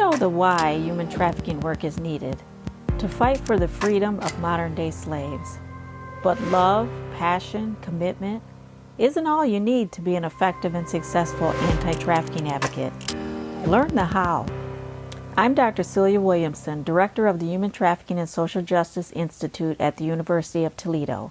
know the why human trafficking work is needed: to fight for the freedom of modern-day slaves. But love, passion, commitment isn't all you need to be an effective and successful anti-trafficking advocate. Learn the how. I'm Dr. Celia Williamson, Director of the Human Trafficking and Social Justice Institute at the University of Toledo.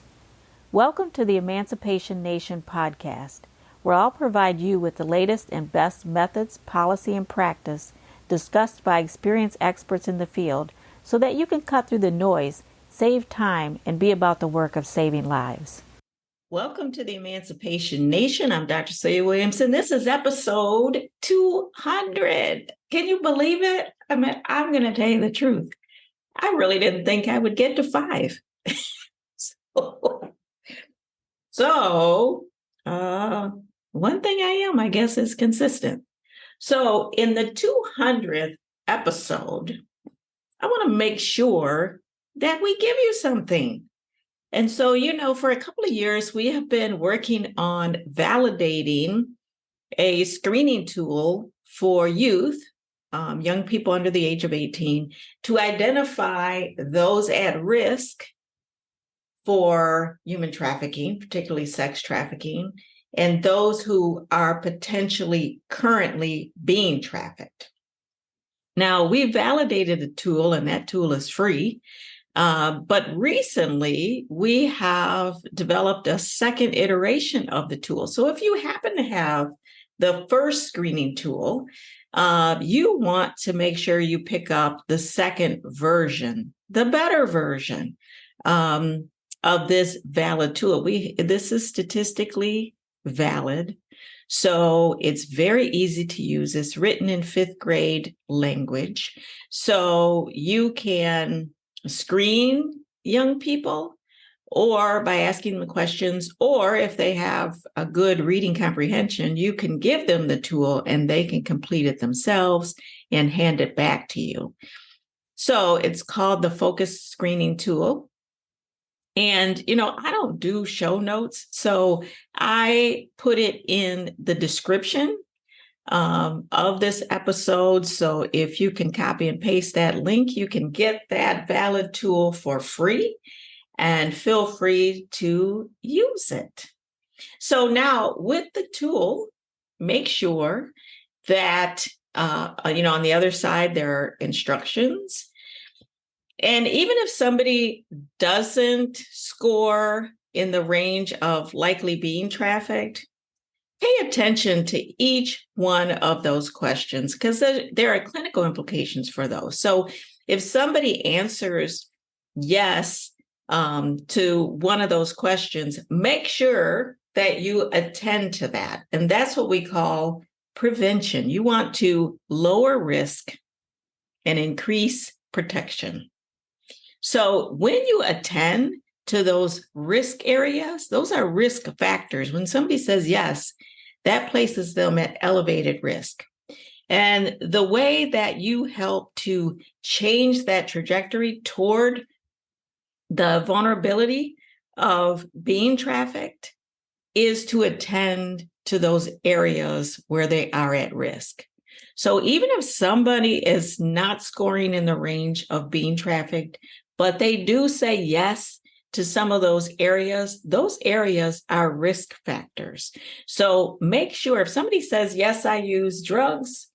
Welcome to the Emancipation Nation podcast, where I'll provide you with the latest and best methods, policy, and practice discussed by experienced experts in the field so that you can cut through the noise, save time, and be about the work of saving lives. Welcome to the Emancipation Nation. I'm Dr. Celia Williamson. This is episode 200. Can you believe it? I mean, I'm going to tell you the truth. I really didn't think I would get to 5. So, one thing I am, I guess, is consistent. So in the 200th episode, I want to make sure that we give you something. And so, for a couple of years, we have been working on validating a screening tool for youth, young people under the age of 18, to identify those at risk for human trafficking, particularly sex trafficking, and those who are potentially currently being trafficked. Now, we validated a tool, and that tool is free. But recently, we have developed a second iteration of the tool. So if you happen to have the first screening tool, you want to make sure you pick up the second version, the better version of this valid tool. This is statistically valid. So it's very easy to use. It's written in 5th grade language. So you can screen young people or by asking them questions, or if they have a good reading comprehension, you can give them the tool and they can complete it themselves and hand it back to you. So it's called the Focus Screening Tool. And, I don't do show notes, so I put it in the description of this episode. So if you can copy and paste that link, you can get that valid tool for free and feel free to use it. So now with the tool, make sure that, on the other side, there are instructions. And even if somebody doesn't score in the range of likely being trafficked, pay attention to each one of those questions because there are clinical implications for those. So if somebody answers yes to one of those questions, make sure that you attend to that. And that's what we call prevention. You want to lower risk and increase protection. So when you attend to those risk areas, those are risk factors. When somebody says yes, that places them at elevated risk. And the way that you help to change that trajectory toward the vulnerability of being trafficked is to attend to those areas where they are at risk. So even if somebody is not scoring in the range of being trafficked, but they do say yes to some of those areas are risk factors. So make sure if somebody says, yes, I use drugs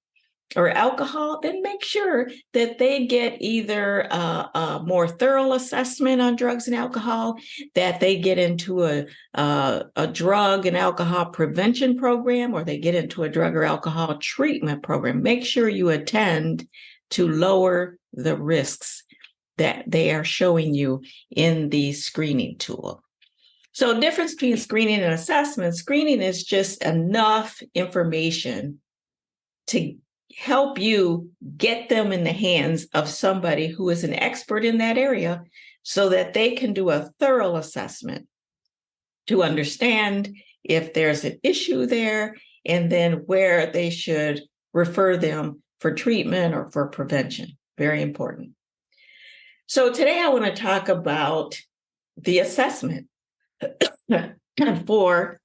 or alcohol, then make sure that they get either a more thorough assessment on drugs and alcohol, that they get into a drug and alcohol prevention program, or they get into a drug or alcohol treatment program. Make sure you attend to lower the risks that they are showing you in the screening tool. So difference between screening and assessment: screening is just enough information to help you get them in the hands of somebody who is an expert in that area so that they can do a thorough assessment to understand if there's an issue there and then where they should refer them for treatment or for prevention. Very important. So today I want to talk about the assessment for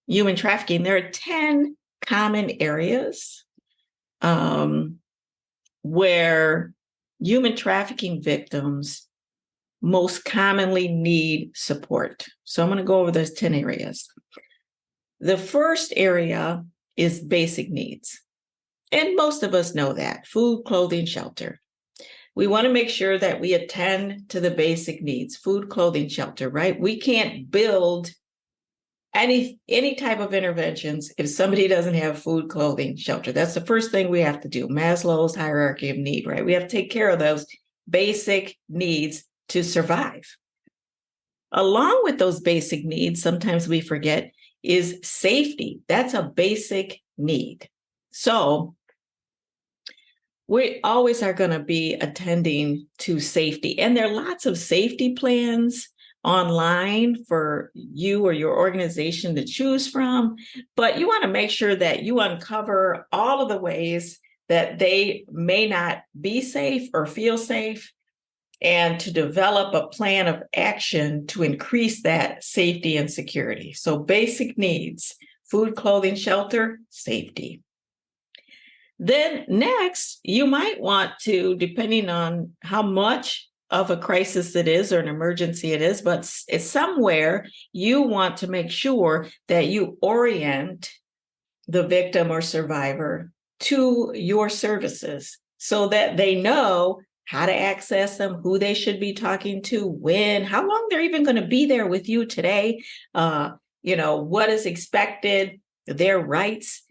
human trafficking. There are 10 common areas where human trafficking victims most commonly need support. So I'm going to go over those 10 areas. The first area is basic needs. And most of us know that: food, clothing, shelter. We want to make sure that we attend to the basic needs: food, clothing, shelter, right? We can't build any type of interventions if somebody doesn't have food, clothing, shelter. That's the first thing we have to do. Maslow's hierarchy of need, right? We have to take care of those basic needs to survive. Along with those basic needs, sometimes we forget, is safety. That's a basic need. So we always are going to be attending to safety. And there are lots of safety plans online for you or your organization to choose from. But you want to make sure that you uncover all of the ways that they may not be safe or feel safe, and to develop a plan of action to increase that safety and security. So basic needs: food, clothing, shelter, safety. Then next, you might want to, depending on how much of a crisis it is or an emergency it is, but it's somewhere, you want to make sure that you orient the victim or survivor to your services so that they know how to access them, who they should be talking to, when, how long they're even going to be there with you today, what is expected, their rights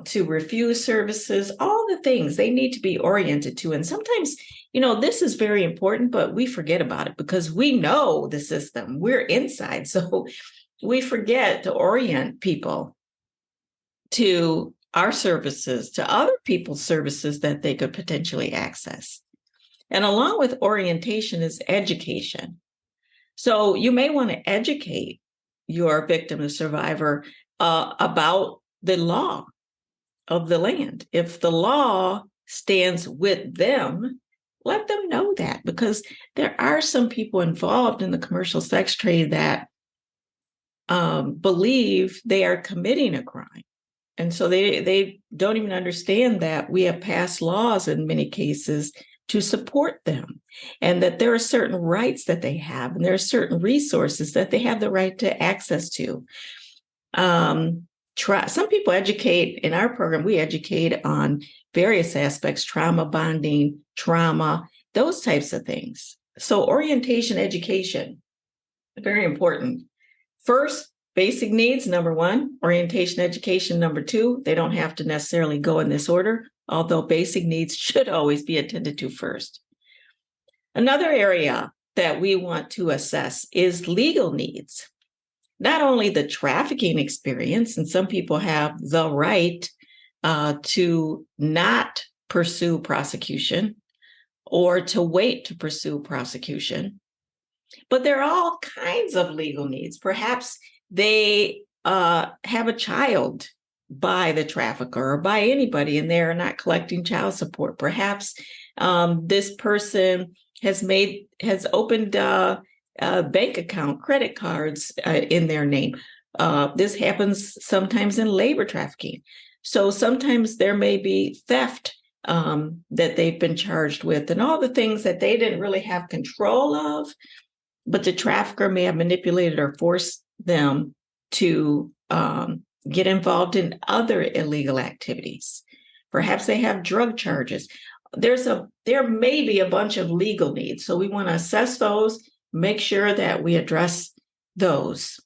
to refuse services, all the things they need to be oriented to. And sometimes, this is very important, but we forget about it because we know the system. We're inside. So we forget to orient people to our services, to other people's services that they could potentially access. And along with orientation is education. So you may want to educate your victim or survivor about the law of the land. If the law stands with them, let them know that, because there are some people involved in the commercial sex trade that believe they are committing a crime. And so they don't even understand that we have passed laws in many cases to support them, and that there are certain rights that they have, and there are certain resources that they have the right to access to. Some people educate in our program. We educate on various aspects: trauma bonding, trauma, those types of things. So orientation, education, very important. First, basic needs, number one. Orientation, education, number two. They don't have to necessarily go in this order, although basic needs should always be attended to first. Another area that we want to assess is legal needs. Not only the trafficking experience, and some people have the right to not pursue prosecution or to wait to pursue prosecution, but there are all kinds of legal needs. Perhaps they have a child by the trafficker or by anybody, and they're not collecting child support. Perhaps this person has opened a bank account, credit cards in their name. This happens sometimes in labor trafficking. So sometimes there may be theft that they've been charged with, and all the things that they didn't really have control of, but the trafficker may have manipulated or forced them to get involved in other illegal activities. Perhaps they have drug charges. There may be a bunch of legal needs. So we want to assess those, make sure that we address those.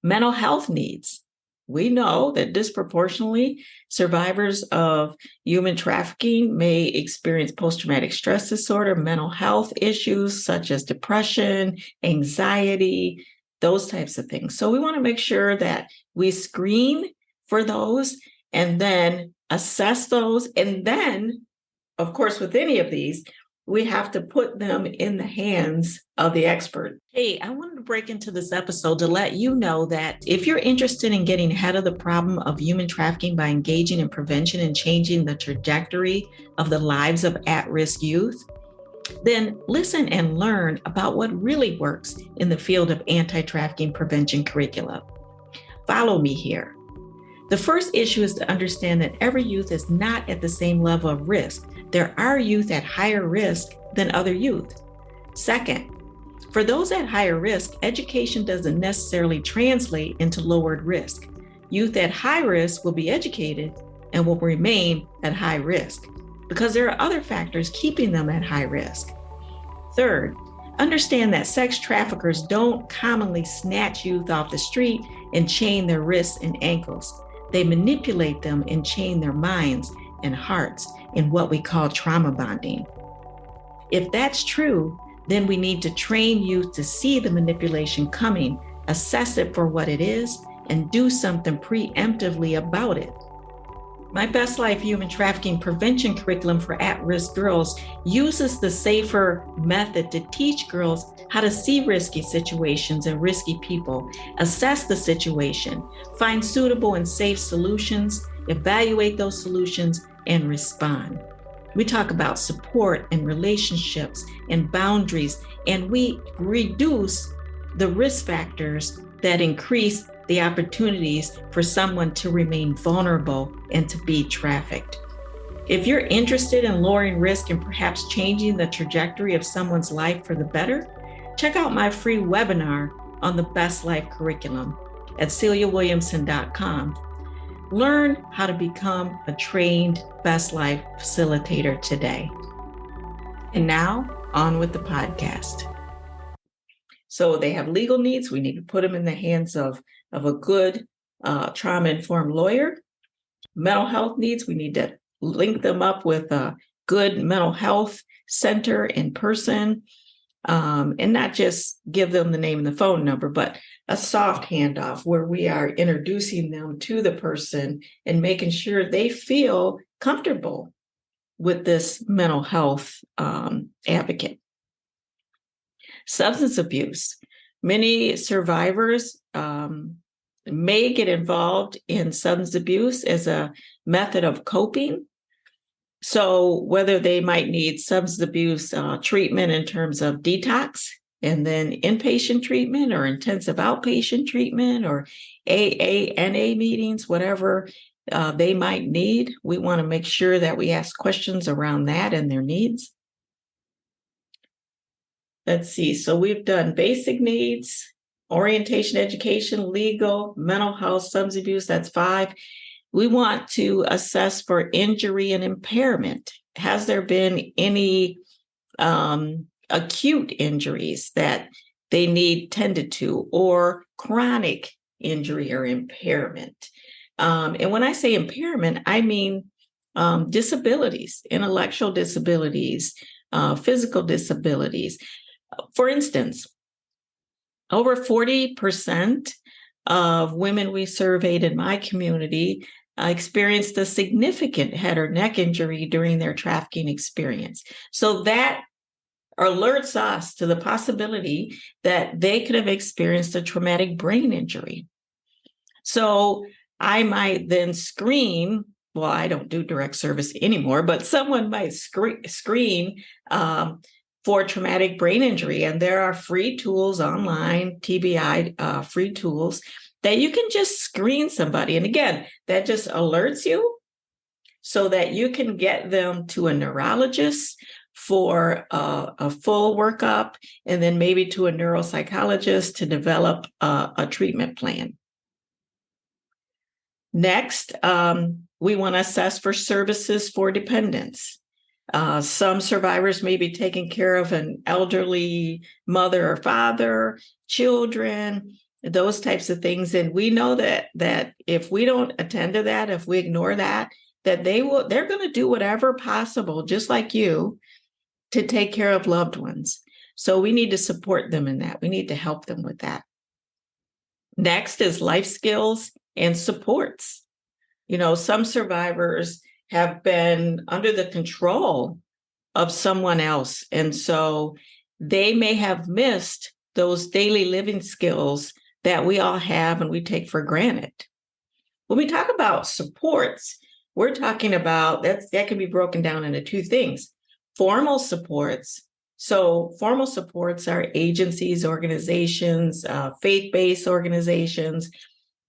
Mental health needs. We know that disproportionately survivors of human trafficking may experience post-traumatic stress disorder, mental health issues such as depression, anxiety, those types of things. So we want to make sure that we screen for those and then assess those. And then, of course, with any of these, we have to put them in the hands of the expert. Hey, I wanted to break into this episode to let you know that if you're interested in getting ahead of the problem of human trafficking by engaging in prevention and changing the trajectory of the lives of at-risk youth, then listen and learn about what really works in the field of anti-trafficking prevention curricula. Follow me here. The first issue is to understand that every youth is not at the same level of risk, there are youth at higher risk than other youth. Second, for those at higher risk, education doesn't necessarily translate into lowered risk. Youth at high risk will be educated and will remain at high risk because there are other factors keeping them at high risk. Third, understand that sex traffickers don't commonly snatch youth off the street and chain their wrists and ankles. They manipulate them and chain their minds and hearts in what we call trauma bonding. If that's true, then we need to train youth to see the manipulation coming, assess it for what it is, and do something preemptively about it. My Best Life Human Trafficking Prevention curriculum for at-risk girls uses the SAFER method to teach girls how to see risky situations and risky people, assess the situation, find suitable and safe solutions, evaluate those solutions, and respond. We talk about support and relationships and boundaries, and we reduce the risk factors that increase the opportunities for someone to remain vulnerable and to be trafficked. If you're interested in lowering risk and perhaps changing the trajectory of someone's life for the better, check out my free webinar on the Best Life curriculum at CeliaWilliamson.com. Learn how to become a trained Best Life facilitator today. And now, on with the podcast. So they have legal needs. We need to put them in the hands of a good trauma-informed lawyer. Mental health needs, we need to link them up with a good mental health center in person, and not just give them the name and the phone number, but a soft handoff where we are introducing them to the person and making sure they feel comfortable with this mental health advocate. Substance abuse. Many survivors may get involved in substance abuse as a method of coping. So whether they might need substance abuse treatment in terms of detox and then inpatient treatment or intensive outpatient treatment or AA meetings, whatever they might need, we want to make sure that we ask questions around that and their needs. Let's see. So we've done basic needs, orientation, education, legal, mental health, substance abuse. That's 5. We want to assess for injury and impairment. Has there been any acute injuries that they need tended to, or chronic injury or impairment? And when I say impairment, I mean disabilities, intellectual disabilities, physical disabilities. For instance, over 40% of women we surveyed in my community experienced a significant head or neck injury during their trafficking experience. So that alerts us to the possibility that they could have experienced a traumatic brain injury. So I might then screen, well, I don't do direct service anymore, but someone might screen for traumatic brain injury. And there are free tools online, TBI free tools, that you can just screen somebody. And again, that just alerts you so that you can get them to a neurologist for a full workup, and then maybe to a neuropsychologist to develop a treatment plan. Next, we want to assess for services for dependents. Some survivors may be taking care of an elderly mother or father, children, those types of things. And we know that if we don't attend to that, if we ignore that they're going to do whatever possible, just like you, to take care of loved ones. So we need to support them in that. We need to help them with that. Next is life skills and supports. You know, some survivors have been under the control of someone else. And so they may have missed those daily living skills that we all have and we take for granted. When we talk about supports, we're talking about that can be broken down into 2 things. Formal supports. So formal supports are agencies, organizations, faith-based organizations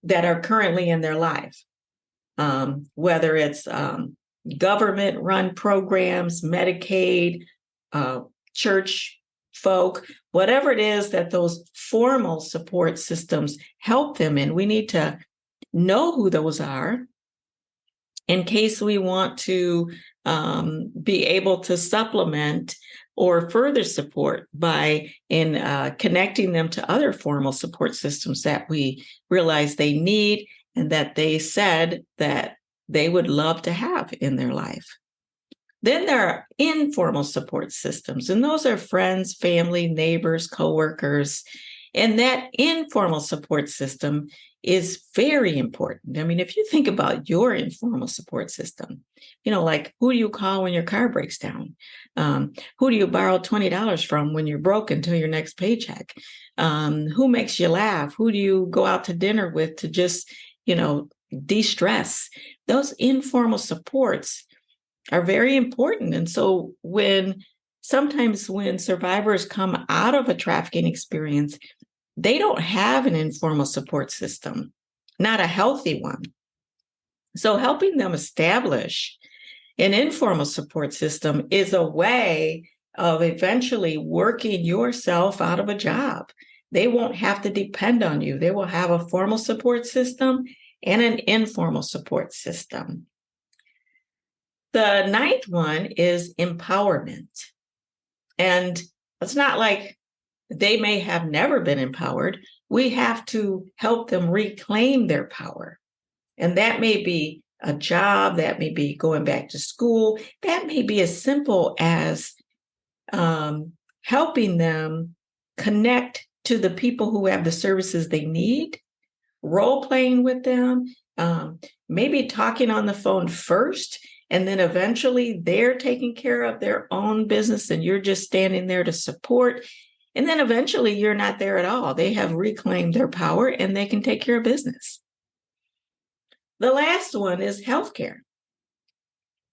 that are currently in their life. Whether it's government-run programs, Medicaid, church folk, whatever it is that those formal support systems help them in. We need to know who those are in case we want to be able to supplement or further support by connecting them to other formal support systems that we realize they need and that they said that they would love to have in their life. Then there are informal support systems, and those are friends, family, neighbors, coworkers. And that informal support system is very important. I mean, if you think about your informal support system, like who do you call when your car breaks down? Who do you borrow $20 from when you're broke until your next paycheck? Who makes you laugh? Who do you go out to dinner with to just, de-stress? Those informal supports are very important. And so sometimes when survivors come out of a trafficking experience, they don't have an informal support system, not a healthy one. So helping them establish an informal support system is a way of eventually working yourself out of a job. They won't have to depend on you. They will have a formal support system and an informal support system. The ninth one is empowerment. And it's not like they may have never been empowered. We have to help them reclaim their power. And that may be a job, that may be going back to school, that may be as simple as helping them connect to the people who have the services they need, role playing with them, maybe talking on the phone first. And then eventually they're taking care of their own business and you're just standing there to support. And then eventually you're not there at all. They have reclaimed their power and they can take care of business. The last one is healthcare.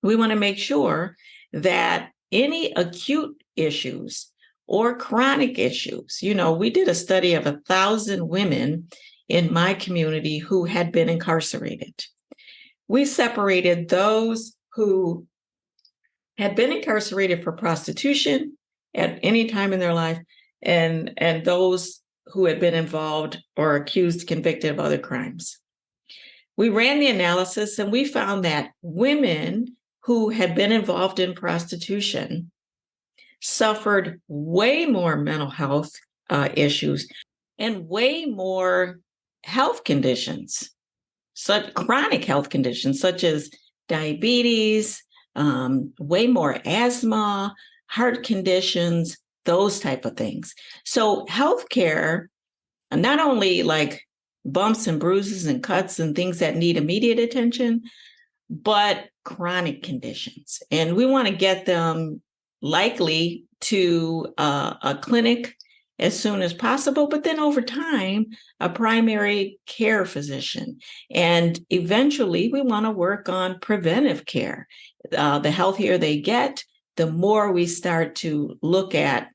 We want to make sure that any acute issues or chronic issues, we did a study of 1,000 women in my community who had been incarcerated. We separated those who had been incarcerated for prostitution at any time in their life and those who had been involved or accused, convicted of other crimes. We ran the analysis and we found that women who had been involved in prostitution suffered way more mental health issues and way more health conditions, such chronic health conditions such as diabetes, way more asthma, heart conditions, those type of things. So healthcare, not only like bumps and bruises and cuts and things that need immediate attention, but chronic conditions. And we want to get them likely to a clinic as soon as possible, but then over time, a primary care physician. And eventually we want to work on preventive care. The healthier they get, the more we start to look at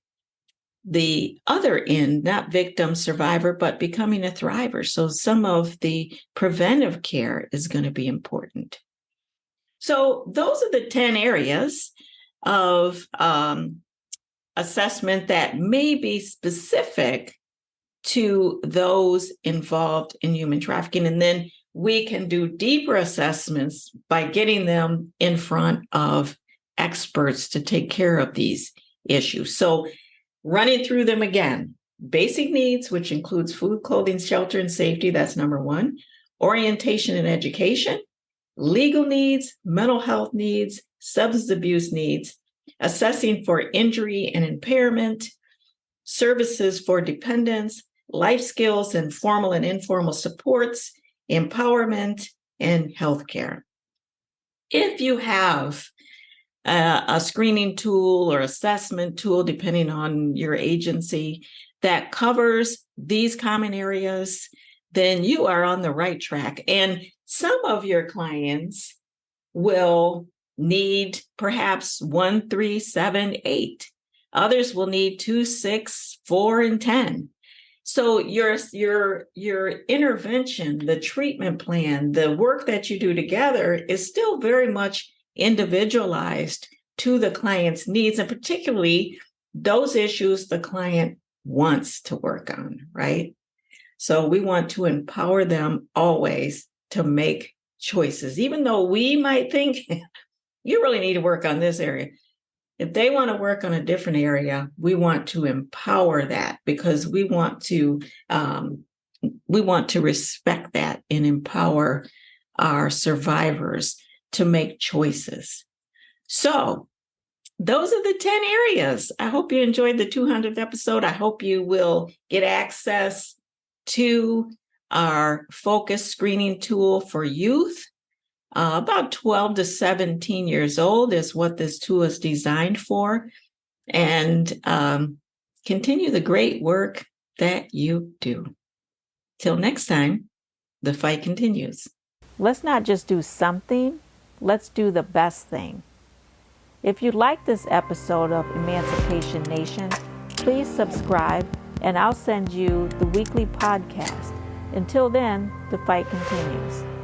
the other end, not victim, survivor, but becoming a thriver. So some of the preventive care is going to be important. So those are the 10 areas of assessment that may be specific to those involved in human trafficking. And then we can do deeper assessments by getting them in front of experts to take care of these issues. So running through them again, basic needs, which includes food, clothing, shelter, and safety. That's number one. Orientation and education, legal needs, mental health needs, substance abuse needs, assessing for injury and impairment, services for dependents, life skills and formal and informal supports, empowerment, and healthcare. If you have a screening tool or assessment tool, depending on your agency, that covers these common areas, then you are on the right track. And some of your clients will need perhaps 1, 3, 7, 8. Others will need 2, 6, 4, and 10. So your intervention, the treatment plan, the work that you do together is still very much individualized to the client's needs, and particularly those issues the client wants to work on, right? So we want to empower them always to make choices, even though we might think you really need to work on this area. If they want to work on a different area, we want to empower that, because we want to respect that and empower our survivors to make choices. So those are the 10 areas. I hope you enjoyed the 200th episode. I hope you will get access to our focus screening tool for youth. About 12 to 17 years old is what this tool is designed for. And continue the great work that you do. Till next time, the fight continues. Let's not just do something, let's do the best thing. If you like this episode of Emancipation Nation, please subscribe and I'll send you the weekly podcast. Until then, the fight continues.